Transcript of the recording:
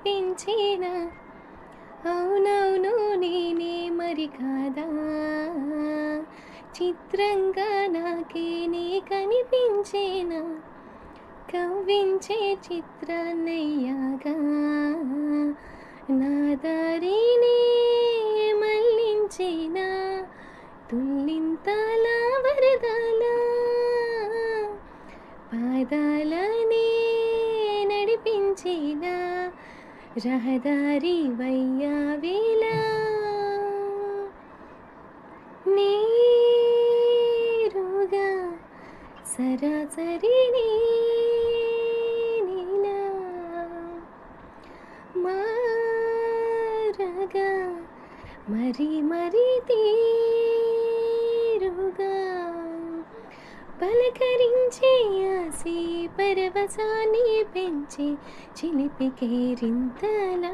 కనిపించేనా అవునవును నేనే మరి కాదా చిత్రంగా నాకే నీ కనిపించేనా కవ్వించే చిత్రాన్నయ్యాగా నా దారినే మళ్ళించేనా తుల్లింతల వరదల పాదాలనే నడిపించేనా రహదారి వయ్యావేలా నేరుగా సరాసరి నీలా మారగా మరి మరి తీరుగా పలకరించే ఆసే పరవశాన్ని పెంచే చిలిపి కేరింతలా